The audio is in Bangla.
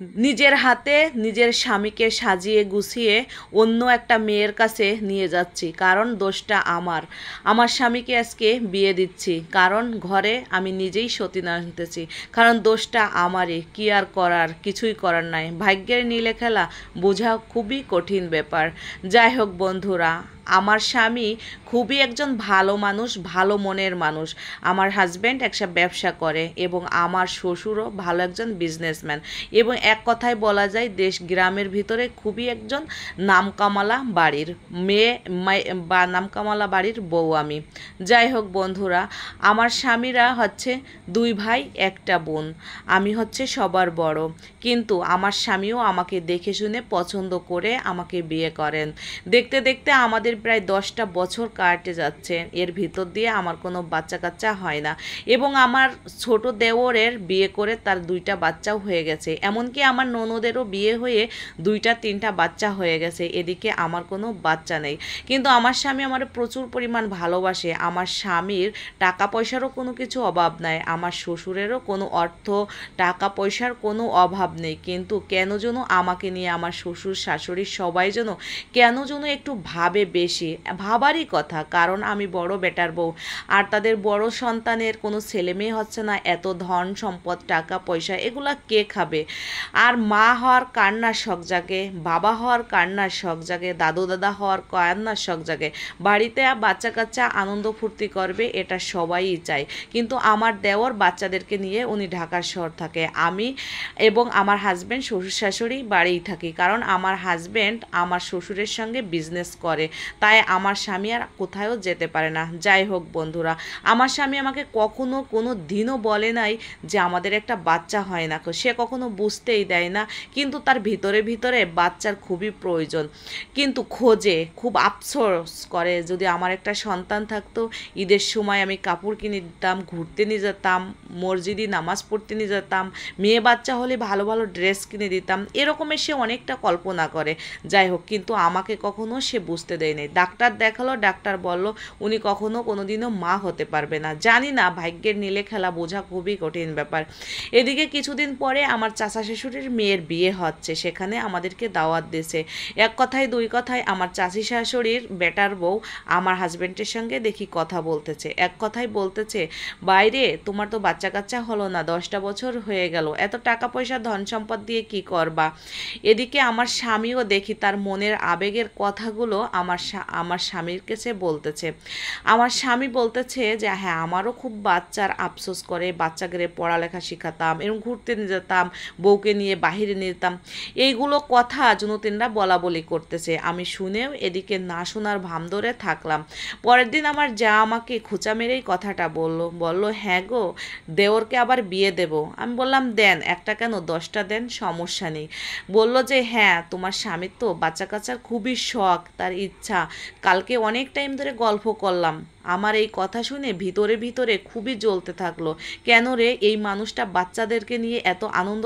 নিজের হাতে নিজের স্বামীকে সাজিয়ে গুছিয়ে অন্য একটা মেয়ের কাছে নিয়ে যাচ্ছি, কারণ দোষটা আমার। আমার স্বামীকে আজকে বিয়ে দিচ্ছি, কারণ ঘরে আমি নিজেই সতী আনতেছি, কারণ দোষটা আমারই। কি আর করার, কিছুই করার নাই। ভাগ্যের নীলে খেলা বোঝা খুবই কঠিন ব্যাপার। যাই হোক বন্ধুরা, আমার স্বামী খুবই একজন ভালো মানুষ, ভালো মনের মানুষ। আমার হাজব্যান্ড একটা ব্যবসা করে এবং আমার শ্বশুরও ভালো একজন বিজনেসম্যান, এবং এক কথায় বলা যায় দেশ গ্রামের ভিতরে খুবই একজন নামকামালা বাড়ির মেয়ে বা নামকামালা বাড়ির বউ আমি। যাই হোক বন্ধুরা, আমার স্বামীরা হচ্ছে দুই ভাই একটা বোন, আমি হচ্ছে সবার বড়। কিন্তু আমার স্বামীও আমাকে দেখে শুনে পছন্দ করে আমাকে বিয়ে করেন। দেখতে দেখতে আমাদের প্রায় 10টা বছর কাটে যাচ্ছে, এর ভিতর দিয়ে আমার কোনো বাচ্চা কাচ্চা হয় না। এবং আমার ছোট দেওরের বিয়ে করে তার 2টা বাচ্চাও হয়ে গেছে, এমনকি আমার ননদেরও বিয়ে হয়ে 2-3টা বাচ্চা হয়ে গেছে। এদিকে আমার কোনো বাচ্চা নেই। কিন্তু আমার স্বামী আমার প্রচুর পরিমাণ ভালোবাসে। আমার স্বামীর টাকা পয়সারও কোনো কিছু অভাব নাই, আমার শ্বশুরেরও কোনো অর্থ টাকা পয়সার কোনো অভাব নেই। কিন্তু কেন যেন আমাকে নিয়ে আমার শ্বশুর শাশুড়ি সবাই যেন কেন যেন একটু ভাবে বেশি। ভাবারই কথা, কারণ আমি বড় বেটার বউ, আর তাদের বড় সন্তানের কোনো ছেলে মেয়ে হচ্ছে না, এত ধন সম্পদ টাকা পয়সা এগুলা কে খাবে? আর মা হওয়ার কান্নার শখ জাগে, বাবা হওয়ার কান্নার শখ জাগে, দাদু দাদা হওয়ার কান্নার শখ জাগে। বাড়িতে বাচ্চা কাচ্চা আনন্দ ফুর্তি করবে, এটা সবাই চায়। কিন্তু আমার দেওর বাচ্চাদেরকে নিয়ে উনি ঢাকার শহর থাকে, আমি এবং আমার হাজব্যান্ড শ্বশুর শাশুড়ি বাড়িই থাকি, কারণ আমার হাজব্যান্ড আমার শ্বশুরের সঙ্গে বিজনেস করে, তাই আমার স্বামী আর কোথাও যেতে পারে না। যাই হোক বন্ধুরা, আমার স্বামী আমাকে কখনো কোনো দিনও বলে নাই যে আমাদের একটা বাচ্চা হয় না, সে কখনো বুঝতেই দেয় না। কিন্তু তার ভিতরে ভিতরে বাচ্চার খুবই প্রয়োজন, কিন্তু খোঁজে, খুব আফসোস করে। যদি আমার একটা সন্তান থাকতো, ঈদের সময় আমি কাপড় কিনে দিতাম, ঘুরতে নিয়ে যেতাম, মসজিদে নামাজ পড়তে নিয়ে যেতাম, মেয়ে বাচ্চা হলে ভালো ভালো ড্রেস কিনে দিতাম, এরকমের সে অনেকটা কল্পনা করে। যাই হোক, কিন্তু আমাকে কখনো সে বুঝতে দেয় নাই। ডাক্তার দেখালো, ডাক্তার বলল উনি কখনো কোনোদিনও মা হতে পারবে না। জানি না, ভাগ্যের নীলে খেলা বোঝা খুবই কঠিন ব্যাপার। এদিকে কিছুদিন পরে আমার চাচা শ্বশুরের মেয়ের বিয়ে হচ্ছে, সেখানে আমাদেরকে দাওয়াত দিয়েছে। এক কথায় দুই কথায় আমার চাচি শাশুড়ির বেটার বউ আমার হাজব্যান্ডের সঙ্গে দেখি কথা বলতেছে। এক কথায় বলতেছে, বাইরে তোমার তো বাচ্চা কাচ্চা হলো না, 10টা বছর হয়ে গেল, এত টাকা পয়সা ধন সম্পদ দিয়ে কি করবা? এদিকে আমার স্বামীও দেখি তার মনের আবেগের কথাগুলো আমার স্বামীর কাছে বলতেছে। আমার স্বামী বলতেছে যে হ্যাঁ, আমারও খুব বাচ্চার আফসোস করে, বাচ্চাকে পড়ালেখা শেখাতাম, এরকম ঘুরতে নিয়ে যেতাম, বউকে নিয়ে বাহিরে নিয়ে যেতাম, এইগুলো কথা জুনুতিনরা বলা বলি করতেছে। আমি শুনেও এদিকে না শোনার ভাম ধরে থাকলাম। পরের দিন আমার যা আমাকে খোঁচা মেরেই কথাটা বলল হ্যাঁ গো, দেওরকে আবার বিয়ে দেব। আমি বললাম দেন, একটা কেন 10টা দেন, সমস্যা নেই। বলল যে হ্যাঁ, তোমার স্বামীর তো বাচ্চা কাচ্চার খুবই শখ, তার ইচ্ছা। কালকে অনেক টাইম ধরে গল্প করলাম। আমার এই কথা শুনে ভিতরে ভিতরে খুবই জ্বলতে থাকলো, কেন রে এই মানুষটা বাচ্চাদেরকে নিয়ে এত আনন্দ